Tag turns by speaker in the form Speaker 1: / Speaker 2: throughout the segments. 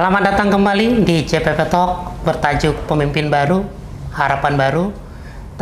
Speaker 1: Selamat datang kembali di CPP Talk bertajuk Pemimpin Baru, Harapan Baru.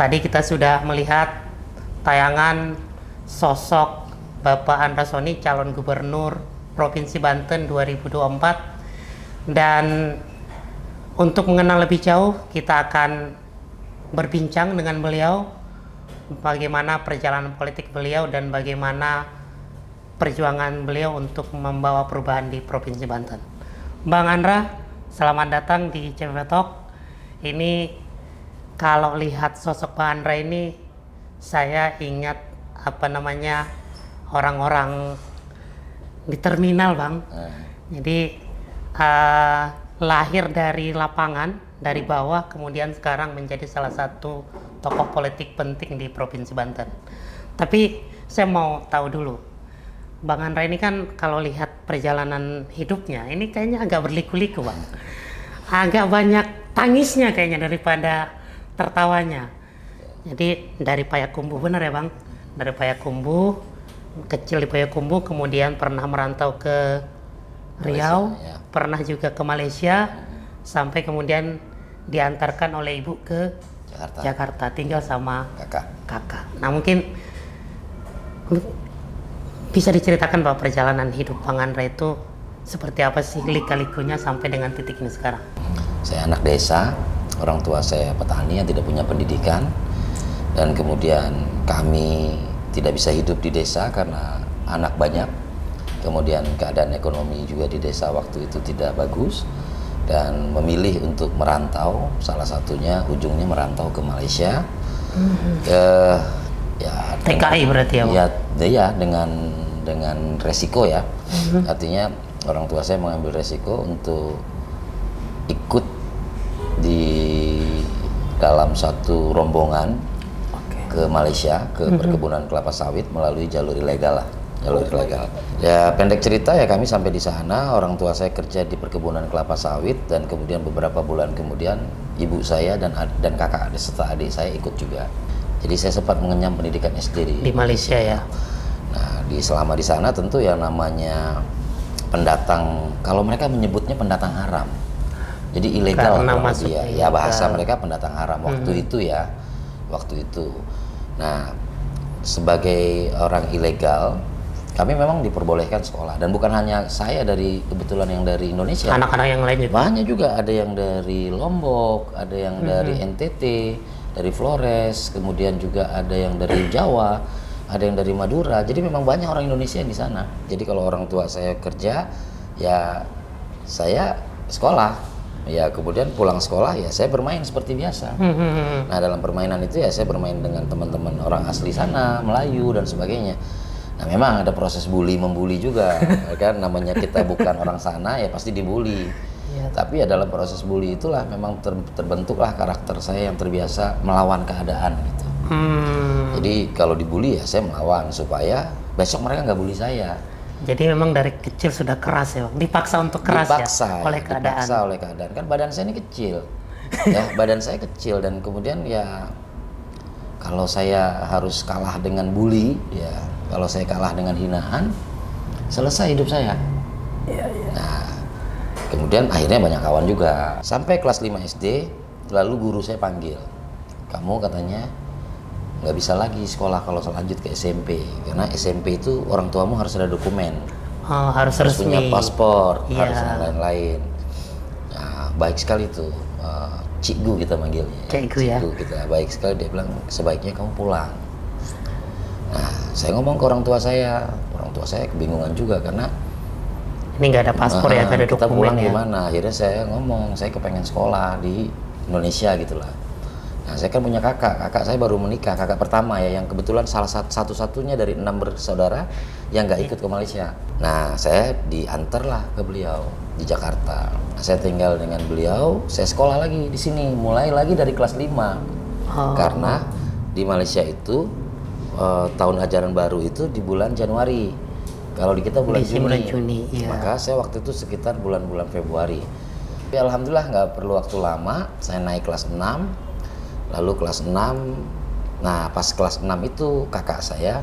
Speaker 1: Tadi kita sudah melihat tayangan sosok Bapak Andra Soni, calon gubernur Provinsi Banten 2024. Dan untuk mengenal lebih jauh, kita akan berbincang dengan beliau bagaimana perjalanan politik beliau dan bagaimana perjuangan beliau untuk membawa perubahan di Provinsi Banten. Bang Andra, selamat datang di CPP Talk. Ini kalau lihat sosok Bang Andra ini, saya ingat orang-orang di terminal, Bang. Jadi lahir dari lapangan, dari bawah, kemudian sekarang menjadi salah satu tokoh politik penting di Provinsi Banten. Tapi saya mau tahu dulu, Bang Andra ini kan kalau lihat perjalanan hidupnya, ini kayaknya agak berliku-liku, Bang. Agak banyak tangisnya kayaknya daripada tertawanya. Jadi dari Payakumbuh, benar ya, Bang? Dari Payakumbuh, kecil di Payakumbuh, kemudian pernah merantau ke Riau,
Speaker 2: Malaysia, ya.
Speaker 1: Pernah juga ke Malaysia, sampai kemudian diantarkan oleh ibu ke Jakarta, tinggal sama kakak. Nah, mungkin bisa diceritakan bahwa perjalanan hidup Bang Andra itu seperti apa sih lika-likunya sampai dengan titik ini sekarang?
Speaker 2: Saya anak desa, orang tua saya petani yang tidak punya pendidikan, dan kemudian kami tidak bisa hidup di desa karena anak banyak. Kemudian keadaan ekonomi juga di desa waktu itu tidak bagus, dan memilih untuk merantau, salah satunya ujungnya merantau ke Malaysia.
Speaker 1: TKI berarti ya, Bang?
Speaker 2: Ya, dengan resiko ya. Artinya orang tua saya mengambil resiko untuk ikut di dalam satu rombongan ke Malaysia, ke perkebunan kelapa sawit melalui jalur ilegal lah. Ya, pendek cerita ya, kami sampai di sana, orang tua saya kerja di perkebunan kelapa sawit, dan kemudian beberapa bulan kemudian ibu saya dan kakak serta adik saya ikut juga. Jadi saya sempat mengenyam pendidikan SD
Speaker 1: di Malaysia ya.
Speaker 2: Nah, selama di sana tentu yang namanya pendatang, kalau mereka menyebutnya pendatang haram. Jadi ilegal kalau dia, ya bahasa mereka pendatang haram waktu itu ya. Waktu itu. Nah, sebagai orang ilegal, kami memang diperbolehkan sekolah, dan bukan hanya saya kebetulan yang dari Indonesia.
Speaker 1: Anak-anak yang lain juga.
Speaker 2: Banyak juga, ada yang dari Lombok, ada yang dari NTT, dari Flores, kemudian juga ada yang dari Jawa, ada yang dari Madura. Jadi memang banyak orang Indonesia di sana. Jadi kalau orang tua saya kerja, ya saya sekolah. Ya kemudian pulang sekolah ya saya bermain seperti biasa. Nah, dalam permainan itu ya saya bermain dengan teman-teman orang asli sana, Melayu dan sebagainya. Nah, memang ada proses membuli juga, kan namanya kita bukan orang sana ya pasti dibully. Ya. Tapi ya dalam proses bully itulah memang terbentuklah karakter saya yang terbiasa melawan keadaan gitu. Jadi kalau dibully ya saya melawan supaya besok mereka nggak bully saya.
Speaker 1: Jadi memang dari kecil sudah keras ya, Bang? Dipaksa untuk keras oleh keadaan.
Speaker 2: Dipaksa oleh keadaan. Kan badan saya ini kecil. Ya, badan saya kecil, dan kemudian ya kalau saya harus kalah dengan bully, ya kalau saya kalah dengan hinaan, selesai hidup saya. Nah, kemudian akhirnya banyak kawan juga. Sampai kelas 5 SD, lalu guru saya panggil. Kamu katanya nggak bisa lagi sekolah kalau lanjut ke SMP, karena SMP itu orang tuamu harus ada dokumen,
Speaker 1: harus
Speaker 2: punya paspor,
Speaker 1: iya.
Speaker 2: Harus dan lain-lain. Nah, baik sekali tuh, Cikgu kita manggilnya.
Speaker 1: Cikgu
Speaker 2: kita baik sekali, dia bilang sebaiknya kamu pulang. Nah, saya ngomong ke orang tua saya kebingungan juga karena
Speaker 1: ini nggak ada paspor ya, nggak ada dokumen.
Speaker 2: Kita pulang
Speaker 1: ya.
Speaker 2: Gimana? Akhirnya saya ngomong, saya kepengen sekolah di Indonesia gitulah. Nah, saya kan punya kakak saya baru menikah, kakak pertama ya, yang kebetulan salah satu-satunya dari 6 bersaudara yang nggak ikut ke Malaysia. Nah, saya diantarlah ke beliau di Jakarta. Nah, saya tinggal dengan beliau, saya sekolah lagi di sini, mulai lagi dari kelas 5. Karena di Malaysia itu tahun ajaran baru itu di bulan Januari. Kalau di kita bulan Juni.
Speaker 1: Iya.
Speaker 2: Maka saya waktu itu sekitar bulan-bulan Februari. Tapi alhamdulillah nggak perlu waktu lama, saya naik kelas 6. Lalu kelas 6, nah pas kelas 6 itu kakak saya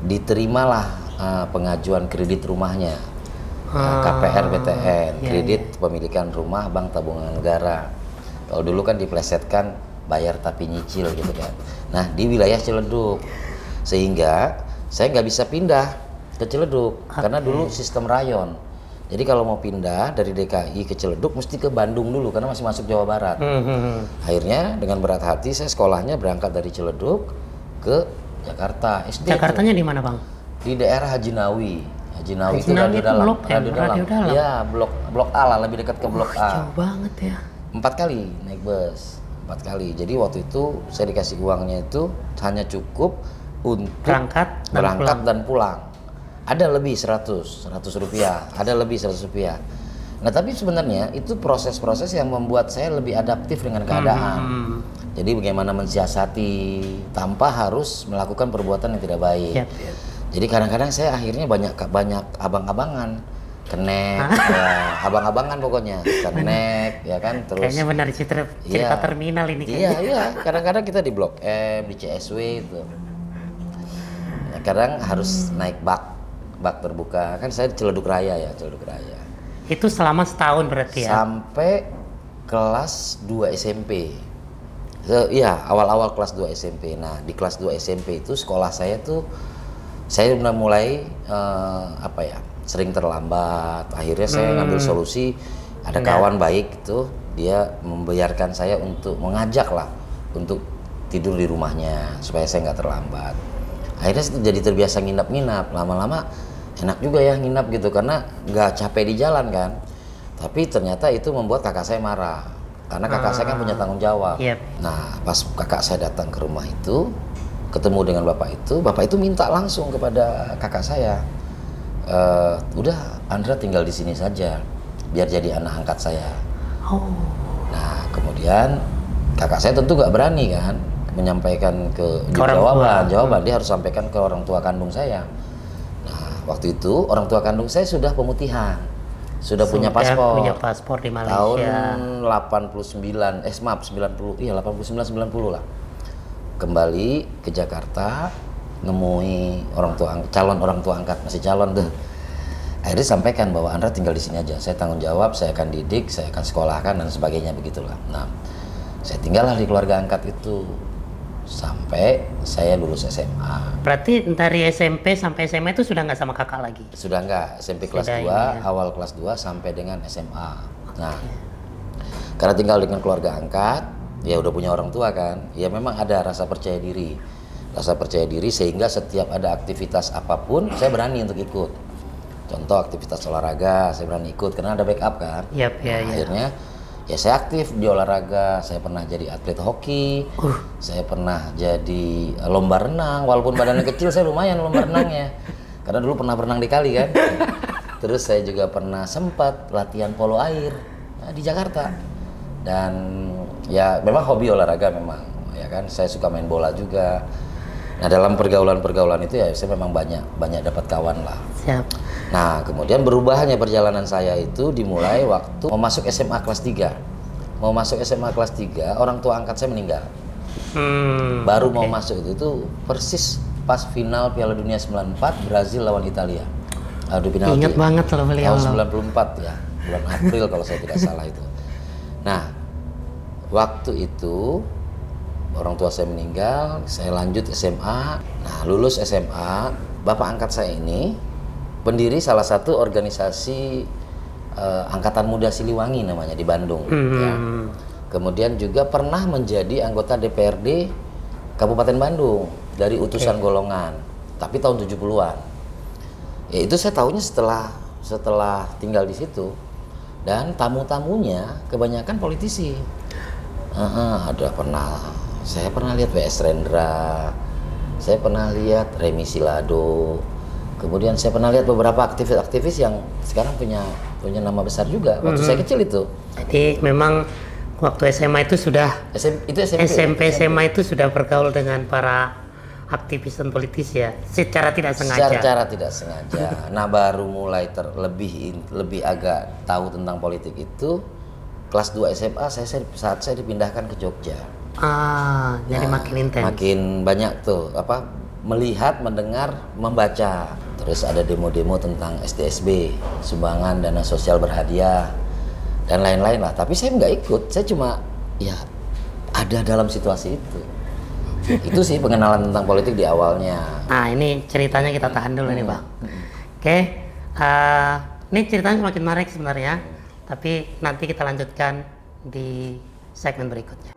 Speaker 2: diterimalah pengajuan kredit rumahnya. KPR BTN,
Speaker 1: iya,
Speaker 2: kredit pemilikan rumah Bank Tabungan Negara. Kalau dulu kan diplesetkan bayar tapi nyicil gitu kan. Nah di wilayah Ciledug, sehingga saya nggak bisa pindah ke Ciledug karena dulu sistem rayon. Jadi kalau mau pindah dari DKI ke Ciledug mesti ke Bandung dulu karena masih masuk Jawa Barat. Akhirnya dengan berat hati saya sekolahnya berangkat dari Ciledug ke Jakarta. SD
Speaker 1: Jakartanya di mana, Bang?
Speaker 2: di daerah Haji Nawi. Haji Nawi itu
Speaker 1: Nawi
Speaker 2: radio
Speaker 1: itu
Speaker 2: dalam.
Speaker 1: Blok M, radio dalam.
Speaker 2: Iya, blok A lah, lebih dekat ke blok A.
Speaker 1: Jauh banget ya.
Speaker 2: 4 kali naik bus, 4 kali. Jadi waktu itu saya dikasih uangnya itu hanya cukup untuk
Speaker 1: Berangkat
Speaker 2: dan pulang. Ada lebih 100 rupiah, ada lebih 100 rupiah. Nah tapi sebenarnya itu proses-proses yang membuat saya lebih adaptif dengan keadaan. Jadi bagaimana mensiasati tanpa harus melakukan perbuatan yang tidak baik.
Speaker 1: Yap.
Speaker 2: Jadi kadang-kadang saya akhirnya banyak abang-abangan, kenek, ya, abang-abangan pokoknya, kenek, ya kan, terus.
Speaker 1: Kayaknya benar cerita
Speaker 2: Iya.
Speaker 1: terminal ini.
Speaker 2: Iya. Kadang-kadang kita di Blok M, di CSW itu. Nah, kadang harus naik bak terbuka. Kan saya di Ciledug Raya.
Speaker 1: Itu selama setahun berarti ya?
Speaker 2: Sampai kelas 2 SMP. Iya, awal-awal kelas 2 SMP. Nah, di kelas 2 SMP itu sekolah saya tuh saya udah mulai sering terlambat. Akhirnya saya ngambil solusi, ada kawan baik itu dia membiarkan saya untuk mengajak lah untuk tidur di rumahnya supaya saya nggak terlambat. Akhirnya saya jadi terbiasa nginap-nginap. Lama-lama enak juga ya nginap gitu karena nggak capek di jalan kan. Tapi ternyata itu membuat kakak saya marah karena kakak saya kan punya tanggung jawab.
Speaker 1: Yep.
Speaker 2: Nah pas kakak saya datang ke rumah itu ketemu dengan bapak itu minta langsung kepada kakak saya, udah Andra tinggal di sini saja biar jadi anak angkat saya. Nah kemudian kakak saya tentu nggak berani kan menyampaikan jawaban dia harus sampaikan ke orang tua kandung saya. Nah waktu itu orang tua kandung saya sudah pemutihan, sudah punya paspor
Speaker 1: di Malaysia
Speaker 2: tahun 89 lah. Kembali ke Jakarta nemui calon orang tua angkat, masih calon tuh. Akhirnya sampaikan bahwa Andra tinggal di sini aja, saya tanggung jawab, saya akan didik, saya akan sekolahkan dan sebagainya begitulah. Nah saya tinggallah di keluarga angkat itu sampai saya lulus SMA.
Speaker 1: Berarti dari SMP sampai SMA itu sudah nggak sama kakak lagi?
Speaker 2: Sudah nggak, SMP kelas 2, awal kelas 2 sampai dengan SMA. Nah karena tinggal dengan keluarga angkat, ya udah punya orang tua kan, ya memang ada rasa percaya diri sehingga setiap ada aktivitas apapun saya berani untuk ikut. Contoh aktivitas olahraga saya berani ikut karena ada backup kan. Akhirnya ya saya aktif di olahraga. Saya pernah jadi atlet hoki, saya pernah jadi lomba renang, walaupun badannya kecil saya lumayan lomba renangnya karena dulu pernah berenang di kali kan. Terus saya juga pernah sempat latihan polo air di Jakarta. Dan ya memang hobi olahraga memang ya kan, saya suka main bola juga. Nah dalam pergaulan itu ya saya memang banyak dapat kawan lah.
Speaker 1: Siap.
Speaker 2: Nah kemudian berubahnya perjalanan saya itu dimulai waktu mau masuk SMA kelas 3. Mau masuk SMA kelas 3 orang tua angkat saya meninggal. Baru mau masuk itu persis pas final Piala Dunia 94 Brazil lawan Italia. Adu penalti.
Speaker 1: Ingat banget loh beliau.
Speaker 2: Tahun 94 ya, bulan April kalau saya tidak salah itu. Nah, waktu itu orang tua saya meninggal, saya lanjut SMA. Nah, lulus SMA, bapak angkat saya ini pendiri salah satu organisasi Angkatan Muda Siliwangi namanya di Bandung. Ya. Kemudian juga pernah menjadi anggota DPRD Kabupaten Bandung dari utusan golongan, tapi tahun 70-an. Ya itu saya tahunya setelah tinggal di situ. Dan tamu-tamunya kebanyakan politisi. Saya pernah lihat W.S. Rendra, saya pernah lihat Remi Silado, kemudian saya pernah lihat beberapa aktivis-aktivis yang sekarang punya nama besar juga waktu saya kecil itu.
Speaker 1: Jadi memang waktu SMA itu sudah SMP SMA itu sudah bergaul dengan para aktivis dan politis ya, secara tidak sengaja.
Speaker 2: Secara tidak sengaja. Nah baru mulai lebih agak tahu tentang politik itu kelas 2 SMA saat saya dipindahkan ke Jogja.
Speaker 1: Jadi makin intens.
Speaker 2: Makin banyak tuh melihat, mendengar, membaca Terus ada demo-demo tentang SDSB, sumbangan dana sosial berhadiah, dan lain-lain lah. Tapi saya nggak ikut, saya cuma ya ada dalam situasi itu. Itu sih pengenalan tentang politik di awalnya.
Speaker 1: Nah ini ceritanya kita tahan dulu nih Bang. Oke, ini ceritanya semakin menarik sebenarnya, tapi nanti kita lanjutkan di segmen berikutnya.